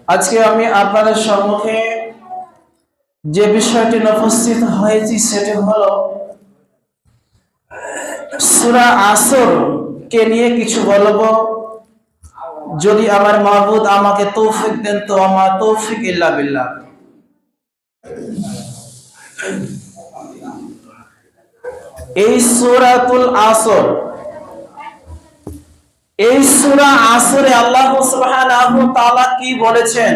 আজকে আমি আপনাদের সম্মুখে যে বিষয়টি উপস্থিত হয়েছি সেটি হলো সূরা আসর কে নিয়ে কিছু বলবো। যদি আমার মাবুদ আমাকে তৌফিক দেন তো আমার তৌফিক ইল্লা বিল্লাহ। এই সূরাতুল আসর, এই সূরা আসরে আল্লাহ সুবহানাহু ওয়া তাআলা কি বলেছেন?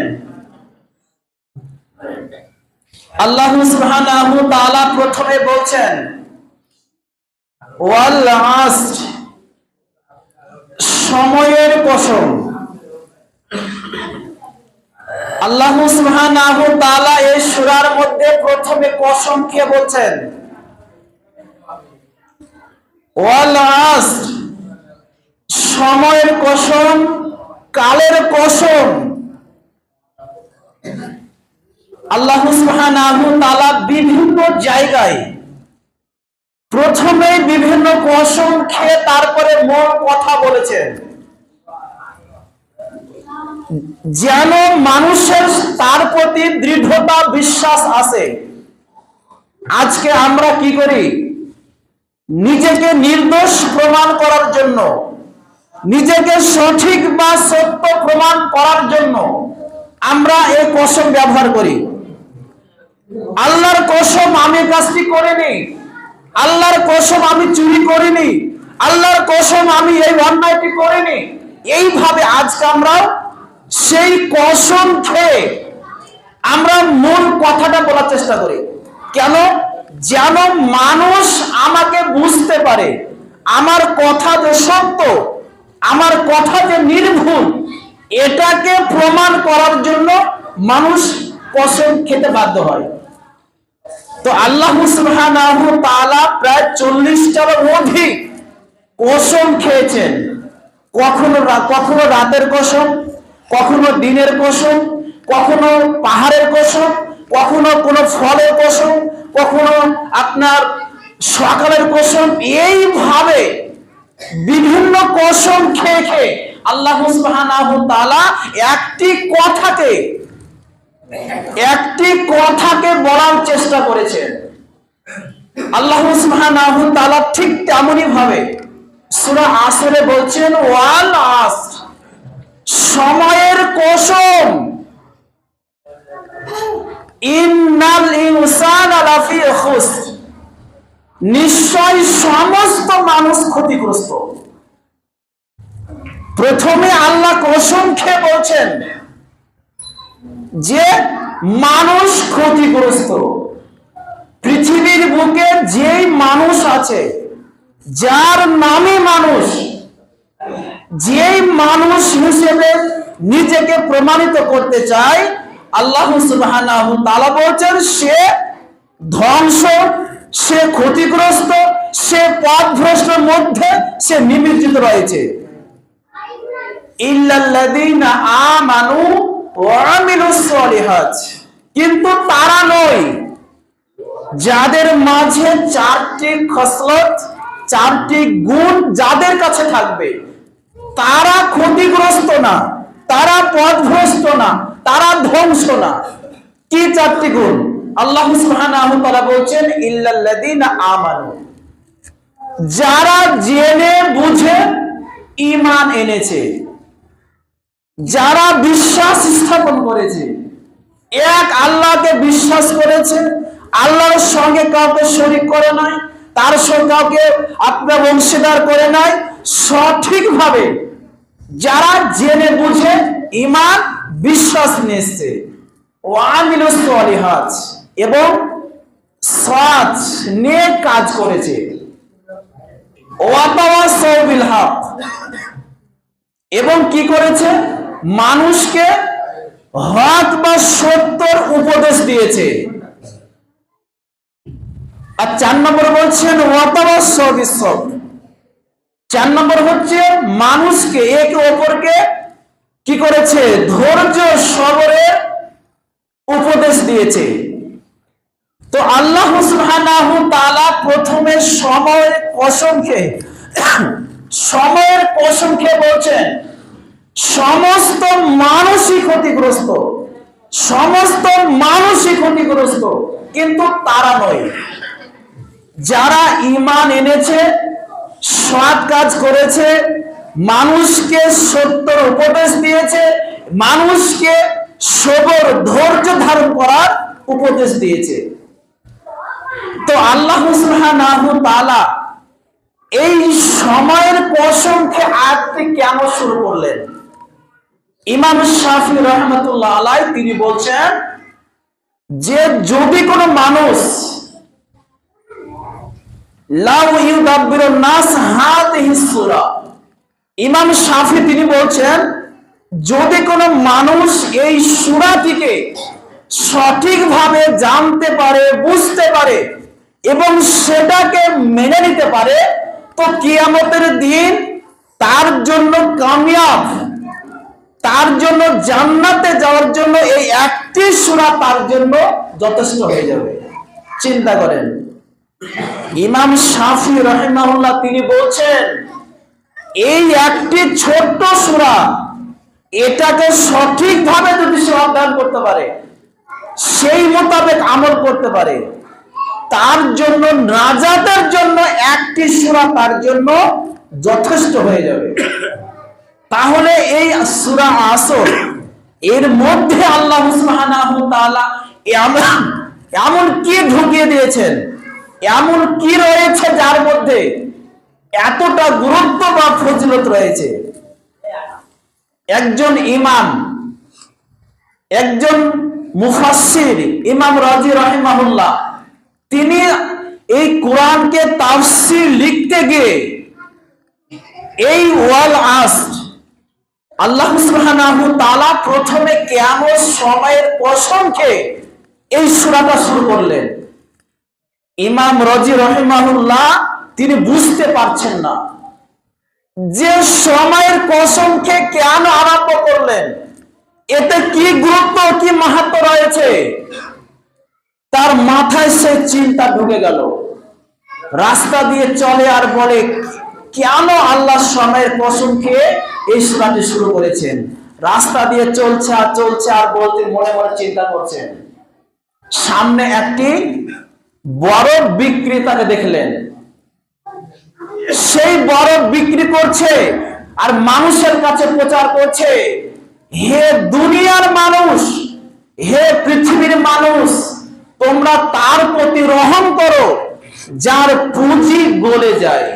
আল্লাহ সুবহানাহু ওয়া তাআলা প্রথমে বলছেন ওয়াল আসর, সময়ের কসম। আল্লাহ সুবহানাহু ওয়া তাআলা এই সূরার মধ্যে প্রথমে কসম খেয়ে বলছেন ওয়াল আসর, সময়ের কসম, কালের কসম। আল্লাহ সুবহানাহু ওয়া তাআলা বিভিন্ন জায়গায় প্রথমে বিভিন্ন কসম খেয়ে তারপরে মূল কথা বলেছেন, যেন মানুষের তার প্রতি দৃঢ়তা বিশ্বাস আসে। আজকে আমরা কি করি? নিজেকে নির্দোষ প্রমাণ করার জন্য, নিজেকে সঠিক বা সত্য প্রমাণ করার জন্য আমরা এই কসম ব্যবহার করি। আল্লাহর কসম আমি কাজটি করিনি, আল্লাহর কসম আমি চুরি করিনি, আল্লাহর কসম আমি এই অন্যায়টি করিনি। এইভাবে আজকে আমরা সেই কসম খেয়ে আমরা মূল কথাটা বলার চেষ্টা করি। কেন? যেন মানুষ আমাকে বুঝতে পারে আমার কথা যে সত্য, আমার কথা যে নির্ভুল, এটাকে প্রমাণ করার জন্য মানুষ কসম খেতে বাধ্য হয়। তো আল্লাহ সুবহানাহু ওয়া তাআলা প্রায় 40টার অধিক কসম খেয়েছেন। কখনো রাতের কসম, কখনো দিনের কসম, কখনো পাহাড়ের কসম, কখনো কোনো ফলের কসম, কখনো আপনার সকালের কসম। এইভাবে বিভিন্ন কসম খেয়ে খেয়ে আল্লাহ সুবহানাহু ওয়া তাআলা একটি কথাকে বলার চেষ্টা করেছেন। আল্লাহ সুবহানাহু ওয়া তাআলা ঠিক তেমনি ভাবে সূরা আসরে বলছেন ওয়াল আসর, সময়ের কসম। ইন্নাল ইনসানা লাফি খুসর, নিশ্চয় সমস্ত মানুষ ক্ষতিগ্রস্ত। প্রথমে আল্লাহ কসম খেয়ে বলছেন যে মানুষ ক্ষতিগ্রস্ত। পৃথিবীর বুকে যেই মানুষ আছে, যার নামে মানুষ, যেই মানুষ হিসেবে নিজেকে প্রমাণিত করতে চায়, আল্লাহ সুবহানাহু ওয়া তাআলা বলছেন সে ধ্বংস, সে ক্ষতিগ্রস্ত, সে পথভ্রষ্টের মধ্যে সে নিমজ্জিত রয়েছে। ইল্লাল্লাযীনা আমানু ওয়া আমিলুস সলিহাত, কিন্তু তারা নয় যাদের মাঝে চারটি খসলত, চারটি গুণ যাদের কাছে থাকবে, তারা ক্ষতিগ্রস্ত না, তারা পথভ্রষ্ট না, তারা ধ্বংস না। কি চারটি গুণ? আল্লাহ সুবহানাহু ওয়া তাআলা বলছেন ইল্লাল্লাযীনা আমানু, যারা জেনে বুঝে ঈমান এনেছে, যারা বিশ্বাস স্থাপন করেছে, এক আল্লাহকে বিশ্বাস করেছে, আল্লাহর সঙ্গে কাউকে শরীক করে নাই, তার সঙ্গে কাউকে আপনার অংশীদার করে নাই, সঠিকভাবে যারা জেনে বুঝে ঈমান বিশ্বাস নিয়েছে, ওয়া আমিলুস সলিহাত, এবং সৎ নেক কাজ করেছে, ওয়া তাওয়াসাউ বিল হক, এবং কি করেছে? মানুষকে হক বা সত্যের উপদেশ দিয়েছে। আর 4 নম্বর বলছেন ওয়া তাওয়াসাউ বিস সবর, 4 নম্বর হচ্ছে মানুষকে একে অপরকে কি করেছে? ধৈর্য সবরের উপদেশ দিয়েছে। তো আল্লাহ সুবহানাহু ওয়া তাআলা প্রথমে সময়ের কসম খেয়ে বলছেন সমস্ত মানুষই ক্ষতিগ্রস্ত, সমস্ত মানুষই ক্ষতিগ্রস্ত, কিন্তু তারা নয়। যারা ঈমান এনেছে, সৎ কাজ করেছে, মানুষকে সত্যের উপদেশ দিয়েছে, মানুষকে সবর ধৈর্য ধারণ করার উপদেশ দিয়েছে। তো আল্লাহ সুবহানাহু ওয়া তাআলা এই সময়ের প্রসঙ্গে আয়াতটি কেন শুরু করলেন? ইমাম শাফি রাহমাতুল্লাহ আলাইহি তিনি বলছেন যে যদি কোনো মানুষ লাউ ইউদাব্বিরুন নাস হাযিহি সূরা, ইমাম শাফি তিনি বলছেন যদি কোনো মানুষ এই সূরাটিকে সঠিকভাবে জানতে পারে, বুঝতে পারে এবং সেটাকে মেনে নিতে পারে, তো কিয়ামতের দিন তার জন্য কামিয়াব, তার জন্য জান্নাতে যাওয়ার জন্য এই একটি সূরা তার জন্য যথেষ্ট হয়ে যাবে। চিন্তা করেন, ইমাম শাফি রাহিমাহুল্লাহ তিনি বলছেন এই একটি ছোট্ট সূরা, এটাকে সঠিকভাবে যদি সে অধ্যয়ন করতে পারে, সেই মোতাবেক আমল করতে পারে, তার জন্য নাজাতের জন্য একটি সূরা তার জন্য যথেষ্ট হয়ে যাবে। তাহলে এই সূরা আসর এর মধ্যে আল্লাহ সুবহানাহু ওয়া তাআলা এমন কি ঢুকিয়ে দিয়েছেন, এমন কি রয়েছে যার মধ্যে এতটা গুরুত্ব বা ফজিলত রয়েছে। একজন ইমাম, একজন মুফাসসির ইমাম রাজি রাহিমাহুল্লাহ তিনি এই কোরআনকে তাফসীর লিখতে গিয়ে এই ওয়াল আসর আল্লাহ সুবহানাহু ওয়া তাআলা প্রথমে কিয়ামত সময়ের প্রসঙ্গে এই সূরাটা শুরু করলেন। ইমাম রাজি রাহিমাহুল্লাহ তিনি বুঝতে পারছেন না যে সময়ের প্রসঙ্গে কেন আরম্ভ করলেন, এতে কি গুরুত্ব, কি মাহাত্ম্য রয়েছে। তার মাথায় সে চিন্তা ঢুকে গেল, রাস্তা দিয়ে চলে আর বলে কেন আল্লাহ সময়ের প্রসঙ্গে এই সূরাটি শুরু করেছেন। রাস্তা দিয়ে চলছে আর বলতে মনে মনে চিন্তা করছেন। সামনে একটি বরফ বিক্রেতাকে দেখলেন, সেই বরফ বিক্রি করছে আর মানুষের কাছে প্রচার করছে, হে দুনিয়ার মানুষ, হে পৃথিবীর মানুষ, তোমরা তার প্রতি রহম করো যার পুঁজি গলে যায়।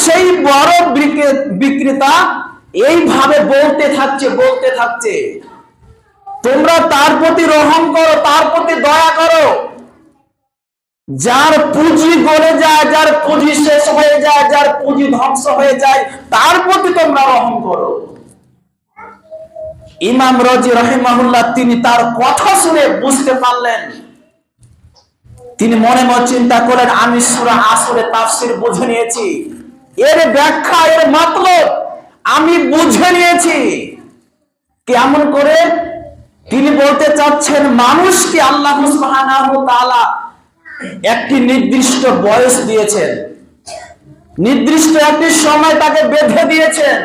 সেই বরফ বিক্রেতা এইভাবে বলতে থাকছে, তোমরা তার প্রতি রহম করো, তার প্রতি দয়া করো যার পুঁজি গলে যায়, যার পুঁজি শেষ হয়ে যায়, যার পুঁজি ধ্বংস হয়ে যায়, তার প্রতি তোমরা রহম করো। ইমাম রাজি রাহিমাহুল্লাহ তিনি তার কথা শুনে বুঝতে পারলেন। তিনি মনে মনে চিন্তা করলেন, আমি সূরা আসরের তাফসীর বুঝে নিয়েছি, এর ব্যাখ্যা, এর মতলব আমি বুঝে নিয়েছি। কেমন করে? তিনি বলতে চাচ্ছেন মানুষকে আল্লাহ সুবহানাহু ওয়া তাআলা একটি নির্দিষ্ট বয়স দিয়েছেন, নির্দিষ্ট একটি সময় তাকে বেঁধে দিয়েছেন।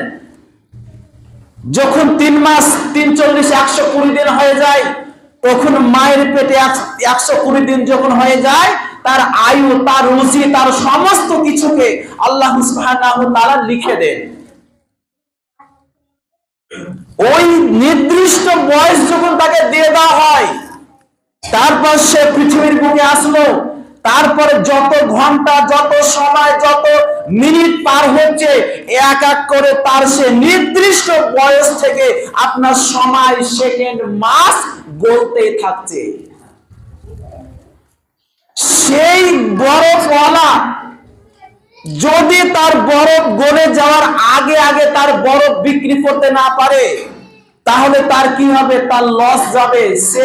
যখন 3 মাস 340 120 দিন হয়ে যায়, তখন মায়ের পেটে 120 দিন যখন হয়ে যায়, তার আয়ু, তার রুচি, তার সমস্ত কিছুকে আল্লাহ সুবহানাহু ওয়া তাআলা লিখে দেন। ওই নির্দিষ্ট বয়স যখন তাকে দিয়ে দেওয়া হয়, তারপর সে পৃথিবীর বুকে আসলো, তারপরে যত ঘন্টা, যত সময়, যত মিনিট পার হচ্ছে, এক এক করে তার সে নির্দিষ্ট বয়স থেকে আপনার সময়, সেকেন্ড, মাস গলতেই থাকছে। সেই বরফওয়ালা যদি তার বরফ গলে যাওয়ার আগে আগে তার বরফ বিক্রি করতে না পারে, তাহলে তার কি হবে? তার লস যাবে, সে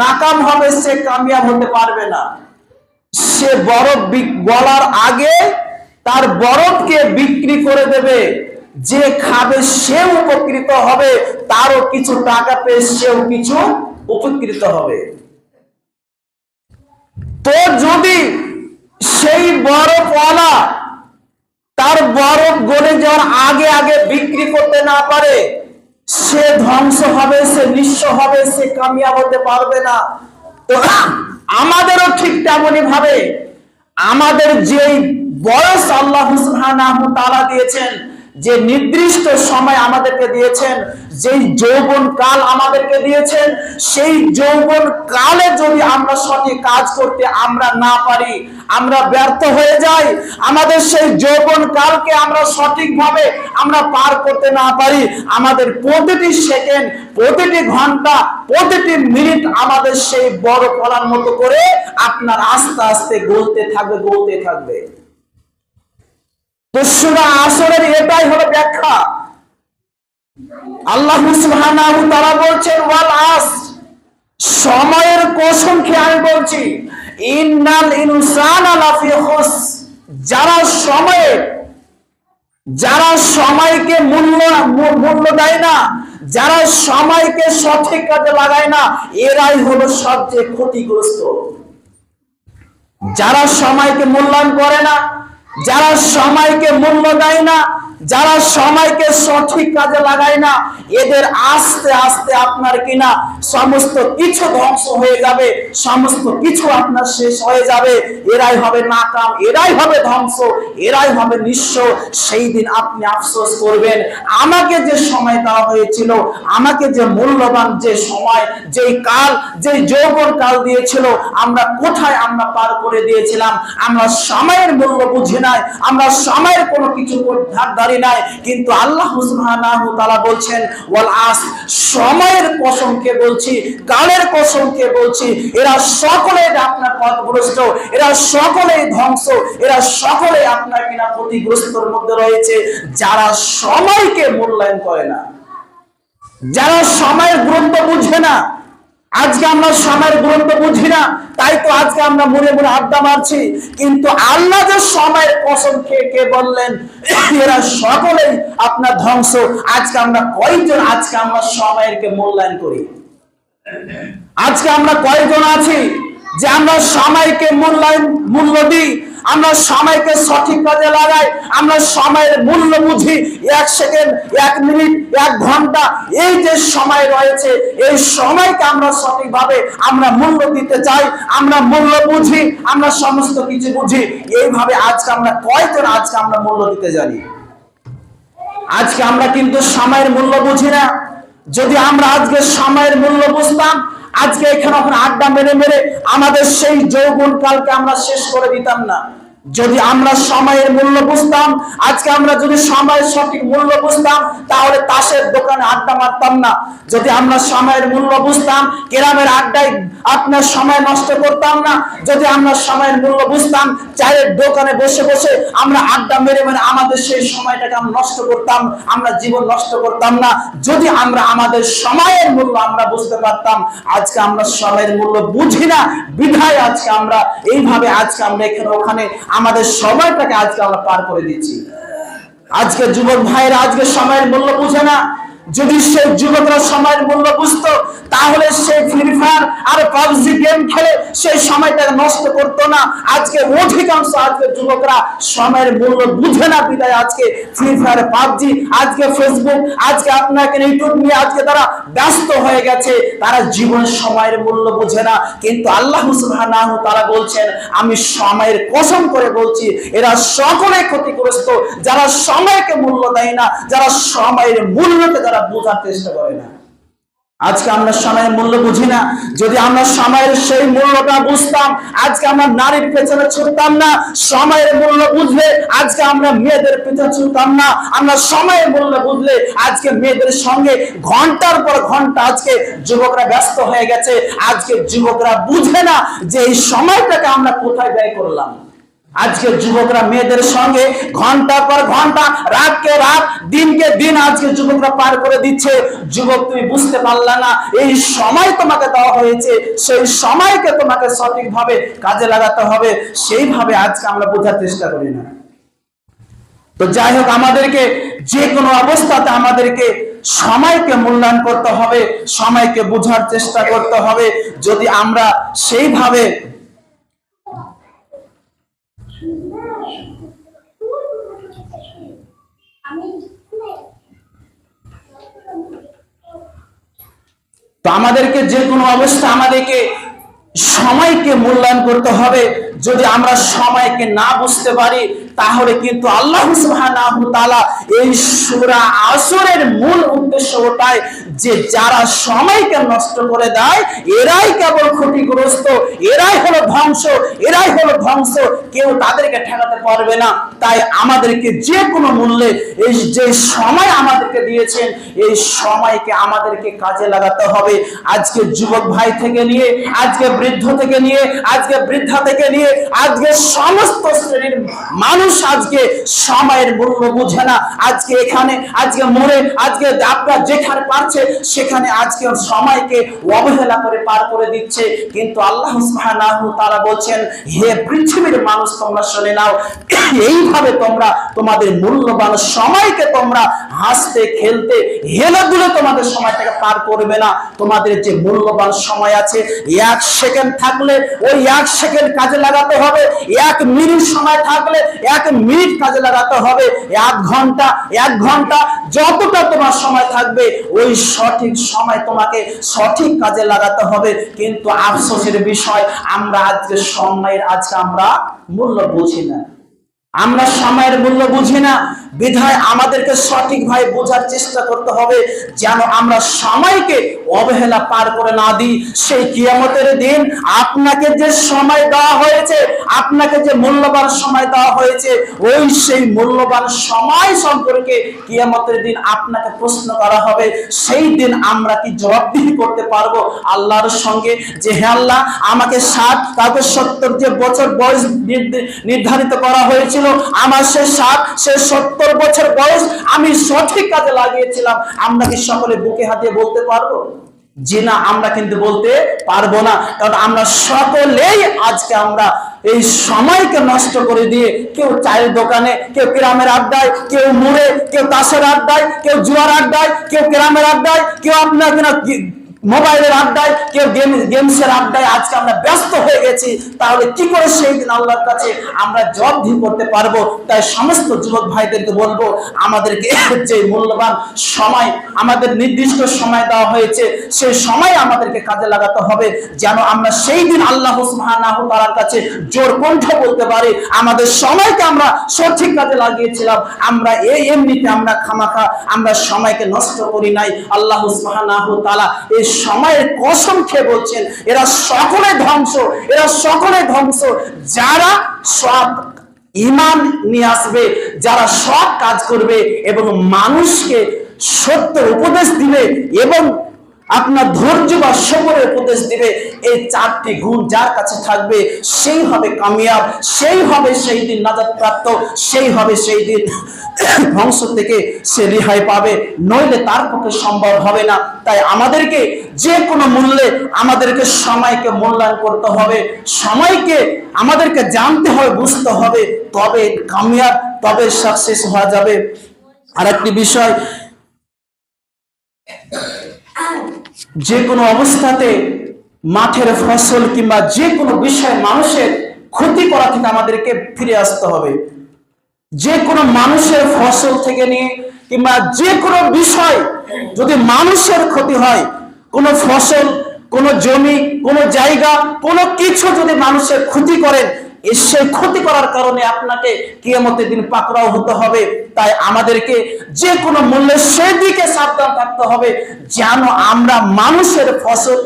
নাকাম হবে, সে কামিয়াব হতে পারবে না। সে বরফ গলার আগে তার বরফকে বিক্রি করে দেবে, যে খাবে সে উপকৃত হবে, তারও কিছু টাকা পেয়ে সেও কিছু উপকৃত হবে। তো যদি সেই বরফওয়ালা তার বরফ গলে যাওয়ার আগে আগে বিক্রি করতে না পারে, সে ধ্বংস হবে, সে নিঃস্ব হবে, সে কামিয়াব হতে পারবে না। তো আমাদেরও ঠিক তেমনই ভাবে আমাদের যে বয়স আল্লাহ সুবহানাহু ওয়া তাআলা দিয়েছেন, যে নির্দিষ্ট সময় আমাদেরকে দিয়েছেন, যেই যৌবন কাল আমাদেরকে দিয়েছেন, সেই যৌবন কালে যদি আমরা সঠিক কাজ করতে আমরা না পারি, আমরা ব্যর্থ হয়ে যাই, আমাদের সেই যৌবন কালকে আমরা সঠিকভাবে আমরা পার করতে না পারি, আমাদের প্রতিটি সেকেন্ড, প্রতিটি ঘন্টা, প্রতিটি মিনিট আমাদের সেই বড় কলার মতো করে আপনার আস্তে আস্তে গলতে থাকবে, গলতে থাকবে। তো সূরা আসরের এটাই হলো ব্যাখ্যা। আল্লাহ সুবহানাহু ওয়া তাআলা বলছেন ওয়াল আস, সময়ের কসম খেয়ে আমি বলছি, ইন্নাল ইনসানা লাফি খুস, যারা সময়কে মূল্য দেয় না, যারা সময়কে সঠিক কাজে লাগায় না, এরাই হলো সবচেয়ে ক্ষতিগ্রস্ত। যারা সময়কে মূল্যায়ন করে না, যারা সময়কে মূল্য দেয় না, যারা সময়কে সঠিক কাজে লাগায় না, এদের আস্তে আস্তে আপনার কিনা সমস্ত কিছু ধ্বংস হয়ে যাবে, সমস্ত কিছু আপনার শেষ হয়ে যাবে। এরাই হবে নাকাম, এরাই হবে ধ্বংস, এরাই হবে নিঃস্ব। সেই দিন আপনি আফসোস করবেন, আমাকে যে সময় দেওয়া হয়েছিল, আমাকে যে মূল্যবান যে সময়, যেই কাল, যেই যৌবন কাল দিয়েছিল, আমরা কোথায় আমরা পার করে দিয়েছিলাম। আমরা সময়ের মূল্য বুঝি নাই, আমরা সময়ের কোনো কিছু ধারধারি নাই। কিন্তু আল্লাহ সুবহানাহু ওয়া তাআলা বলছেন ওয়াল আস, সময়ের কসমকে বলছি, কালের কসমকে বলছি, এরা সকলেই আপনার পথভ্রষ্ট, এরা সকলেই ধ্বংস, এরা সকলেই আপনার কিনা ক্ষতিগ্রস্তর মধ্যে রয়েছে, যারা সময়কে মূল্যায়ন করে না, যারা সময়ের গুরুত্ব বুঝে না। আজকে আমরা সময়ের গুরুত্ব বুঝি না, তাই তো আজকে আমরা মনে মনে আড্ডা মারছি। কিন্তু আল্লাহ যে সময়ের কসম খেয়ে বললেন এরা সকলেই আপনার ধ্বংস। আজকে আমরা কয়জন আজকে আমরা সময়েরকে মূল্যায়ন করি? আজকে আমরা কয়জন আছি যে আমরা সময়কে মূল্য দিই, আমরা সময়কে সঠিক কাজে লাগাই, আমরা সময়ের মূল্য বুঝি। 1 সেকেন্ড, 1 মিনিট, 1 ঘন্টা, এই যে সময় রয়েছে, এই সময়কে আমরা সঠিকভাবে আমরা মূল্য দিতে চাই, আমরা মূল্য বুঝি, আমরা সমস্ত কিছু বুঝি। এইভাবে আজকে আমরা কয়জন আজকে আমরা মূল্য দিতে জানি? আজকে আমরা কিন্তু সময়ের মূল্য বুঝি না। যদি আমরা আজকে সময়ের মূল্য বুঝতাম, আজকে এখানে আড্ডা মেরে মেরে আমাদের সেই যৌবন কালকে আমরা শেষ করে দিতাম না। যদি আমরা সময়ের মূল্য বুঝতাম, আজকে আমরা যদি সময়ের সঠিক মূল্য বুঝতাম, তাহলে তাসের দোকানে আড্ডা মারতাম না। যদি আমরা সময়ের মূল্য বুঝতাম, গ্রামের আড্ডায় আপনার সময় নষ্ট করতাম না। যদি আমরা সময়ের মূল্য বুঝতাম, চায়ের দোকানে বসে বসে আমরা আড্ডা মেরে মেরে আমাদের সেই সময়টাকে আমরা নষ্ট করতাম, আমরা জীবন নষ্ট করতাম না। যদি আমরা আমাদের সময়ের মূল্য আমরা বুঝতে পারতাম, আজকে আমরা সময়ের মূল্য বুঝি না বিধায় আজকে আমরা এইভাবে আজকে আমরা এখানে ওখানে আমাদের সময়টাকে আজকে আমরা পার করে দিচ্ছি। আজকে যুবক ভাইরা আজকে সময়ের মূল্য বুঝে না। যদি সেই যুবকরা সময়ের মূল্য বুঝতো, তাহলে সেই ফ্রি ফায়ার আর পাবজি গেম খেলে সেই সময়টাকে নষ্ট করতো না। আজকে অধিকাংশ আজকে যুবকরা সময়ের মূল্য বুঝে না বিধায় আজকে ফ্রি ফায়ার, পাবজি, আজকে ফেসবুক, আজকে আপনাকে ইউটিউব নিয়ে আজকে তারা ব্যস্ত হয়ে গেছে। তারা জীবনের সময়ের মূল্য বুঝে না। কিন্তু আল্লাহ সুবহানাহু ওয়া তাআলা বলছেন, আমি সময়ের কসম করে বলছি, এরা সকলে ক্ষতিগ্রস্ত, যারা সময়কে মূল্য দেয় না, যারা সময়ের মূল্যকে যারা বোঝার চেষ্টা করে না। আজকে আমরা সময়ের মূল্য বুঝি না। যদি আমরা সময়ের সেই মূল্যটা বুঝতাম, আজকে আমরা নারীর পেছনে ছুটতাম না। সময়ের মূল্য বুঝলে আজকে আমরা মেয়েদের পেছনে ছুটতাম না। আমরা সময়ের মূল্য বুঝলে আজকে মেয়েদের সঙ্গে ঘন্টার পর ঘন্টা আজকে যুবকরা ব্যস্ত হয়ে গেছে। আজকে যুবকরা বুঝে না যে এই সময়টাকে আমরা কোথায় ব্যয় করলাম। আজকে যুবকরা মেয়েদের সঙ্গে ঘন্টা পর ঘন্টা, রাতকে রাত, দিনকে দিন আজকে যুবকরা পার করে দিচ্ছে। যুবক, তুমি বুঝতে পারলা না, এই সময় তোমাকে দেওয়া হয়েছে, সেই সময়কে তোমাকে সঠিকভাবে কাজে লাগাতে হবে। সেইভাবে আজকে আমরা বোঝার চেষ্টা করি না। তো যাই হোক, আমাদেরকে যে কোনো অবস্থাতে আমাদেরকে সময়কে মূল্যায়ন করতে হবে, সময়কে বোঝার চেষ্টা করতে হবে। যদি আমরা সেইভাবে তো আমাদেরকে যে কোনো অবস্থা আমাদেরকে সময়কে মূল্যায়ন করতে হবে। যদি আমরা সময়কে না বুঝতে পারি তাহলে কিন্তু আল্লাহ সুবহানাহু ওয়া তাআলা এই সূরা আসরের মূল উদ্দেশ্য ওটাই যে যারা সময়কে নষ্ট করে দেয় এরাই কেবল ক্ষতিগ্রস্ত, এরাই হলো ধ্বংস, এরাই হলো ধ্বংস, কেউ তাদেরকে ঠেকাতে পারবে না। তাই আমাদেরকে যে কোনো মূল্যে এই যে সময় আমাদেরকে দিয়েছেন এই সময়কে আমাদেরকে কাজে লাগাতে হবে। আজকে যুবক ভাই থেকে নিয়ে আজকে বৃদ্ধ থেকে নিয়ে আজকে বৃদ্ধা থেকে নিয়ে আজকে সমস্ত শ্রেণীর মানুষ আজকে সময়ের মূল্য বুঝে না। আজকে এখানে আজকে মরে আজকে আপনার যেখানে পারছে সেখানে আজকে সময়কে অবহেলা করে পার করে দিচ্ছে। কিন্তু আল্লাহ সুবহানাহু ওয়া তাআলা বলছেন, হে পৃথিবীর মানুষ তোমরা শুনে নাও, এইভাবে তোমরা তোমাদের মূল্যবান সময়কে তোমরা হাসতে খেলতে হেলে দুলে তোমাদের সময়টাকে পার করবে না। তোমাদের যে মূল্যবান সময় আছে 1 সেকেন্ড থাকলে ওই 1 সেকেন্ড কাজে লাগাতে হবে, 1 মিনিট সময় থাকলে 1 মিনিট কাজে লাগাতে হবে, 1 ঘন্টা যতটা তোমার সময় থাকবে ওই সঠিক সময় তোমাকে সঠিক কাজে লাগাতে হবে। কিন্তু আফসোসের বিষয় আমরা আজকে সময়ের আমরা মূল্য বুঝি না, আমরা সময়ের মূল্য বুঝি না। বিধায় আমাদেরকে সঠিকভাবে বোঝার চেষ্টা করতে হবে যেন আমরা সময়কে অবহেলা পার করে না দিই। সেই কিয়ামতের দিন আপনাকে যে সময় দেওয়া হয়েছে, আপনাকে যে মূল্যবান সময় দেওয়া হয়েছে ওই সেই মূল্যবান সময় সম্পর্কে কিয়ামতের দিন আপনাকে প্রশ্ন করা হবে। সেই দিন আমরা কি জবাবদিহি করতে পারবো আল্লাহর সঙ্গে যে হে আল্লাহ আমাকে 60 কাউকে 70 যে বছর বয়স নির্ধারিত করা হয়েছিল, আমার সে 60 সে 70 বছর বয়স আমি সঠিক কাজে লাগিয়েছিলাম। আমরা কি সকলে বুকে হাতে বলতে পারবো? জি না, আমরা কিন্তু বলতে পারবো না। কারণ আমরা সকলেই আজকে আমরা এই সময়কে নষ্ট করে দিয়ে কেউ চায়ের দোকানে, কেউ গ্রামের আড্ডায়, কেউ মুড়ে, কেউ তাসের আড্ডায়, কেউ জুয়ার আড্ডায়, কেউ গ্রামের আড্ডায়, কেউ আপনার মোবাইলের আড্ডায়, কেউ গেমসের আড্ডায় আজকে আমরা ব্যস্ত হয়ে গেছি। তাহলে কি করে সেই দিন আল্লাহর কাছে আমরা জবাবদিহি করতে পারবো? তাই সমস্ত যুবক ভাইদেরকে বলবো আমাদেরকে যে মূল্যবান সময় আমাদের নির্দিষ্ট সময় দেওয়া হয়েছে সেই সময় আমাদেরকে কাজে লাগাতে হবে যেন আমরা সেই দিন আল্লাহ সুবহানাহু ওয়া তাআলার কাছে জোর কণ্ঠে বলতে পারি আমাদের সময়কে আমরা সঠিক কাজে লাগিয়েছিলাম, আমরা এমনিতে আমরা খামাখা আমরা সময়কে নষ্ট করি নাই। আল্লাহ সুবহানাহু ওয়া তাআলা এই সময়ের কসম খেয়ে বলছেন এরা সকলে ধ্বংস, এরা সকলে ধ্বংস যারা সৎ ঈমান নিয়ে আসবে, যারা সৎ কাজ করবে এবং মানুষকে সত্য উপদেশ দিবে এবং আপনার ধৈর্য বা সবরের উপদেশ দিবে। এই 4টি গুণ যার কাছে থাকবে সেই হবে কামিয়াব, সেই হবে সেই দিন নাজাত প্রাপ্ত, সেই হবে সেই দিন ধ্বংস থেকে সে রেহাই পাবে, নইলে তার পক্ষে সম্ভব হবে না। তাই আমাদেরকে যে কোনো মূল্যে আমাদেরকে সময়কে মূল্যায়ন করতে হবে, সময়কে আমাদেরকে জানতে হবে, বুঝতে হবে, তবে কামিয়াব, তবে সাকসেস হওয়া যাবে। আরেকটি বিষয়, যে কোনো অবস্থাতে মাঠের ফসল কিংবা যে কোনো বিষয় মানুষের ক্ষতি করা থেকে আমাদেরকে ফিরে আসতে হবে। যে কোনো মানুষের ফসল থেকে নিয়ে কিংবা যে কোনো বিষয় যদি মানুষের ক্ষতি হয়, কোনো ফসল, কোনো জমি, কোনো জায়গা, কোনো কিছু যদি মানুষের ক্ষতি করেন সেই ক্ষতি করার কারণে আপনাকে কিয়ামতের দিন পাকড়াও হতে হবে। তাই আমাদেরকে যে কোনো মূল্যে সেদিকে সাবধান থাকতে হবে যেন আমরা মানুষের ফসল,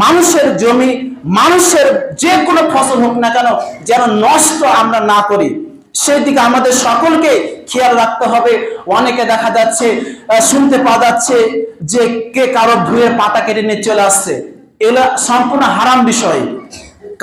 মানুষের জমি, মানুষের যে কোনো ফসল হোক না কেন যেন নষ্ট আমরা না করি, সেই দিকে আমাদের সকলকে খেয়াল রাখতে হবে। অনেকে দেখা যাচ্ছে, শুনতে পাওয়া যাচ্ছে যে কে কারো ধুয়ে পাতা কেটে নিয়ে চলে আসছে। এগুলো সম্পূর্ণ হারাম বিষয়।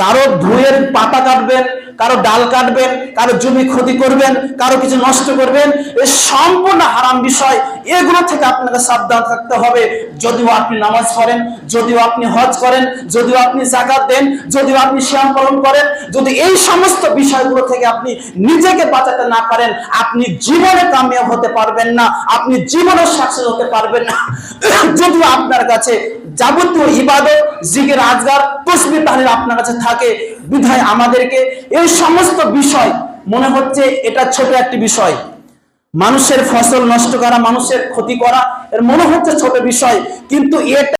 কারো ধুয়ের পাতা কাটবেন, কারো ডাল কাটবেন, কারো জমি ক্ষতি করবেন, কারো কিছু নষ্ট করবেন, এ সম্পূর্ণ হারাম বিষয়। এগুলো থেকে আপনাকে সাবধান থাকতে হবে। যদিও আপনি নামাজ পড়েন, যদিও আপনি হজ করেন, যদিও আপনি যাকাত দেন, যদিও আপনি সিয়াম পালন করেন, যদি এই সমস্ত বিষয়গুলো থেকে আপনি নিজেকে বাঁচাতে না পারেন আপনি জীবনে কামিয়াব হতে পারবেন না, আপনি জীবনে সাকসেস হতে পারবেন না। যদিও আপনার কাছে যাবতীয় ইবাদত, জিকির, আজগার, তাসবিহ, তাহলিল আপনার কাছে থাকে, বিধায় আমাদেরকে এই সমস্ত বিষয় মনে হচ্ছে এটা ছোট একটি বিষয়, মানুষের ফসল নষ্ট করা, মানুষের ক্ষতি করা এর মনে হচ্ছে ছোট বিষয়, কিন্তু এটা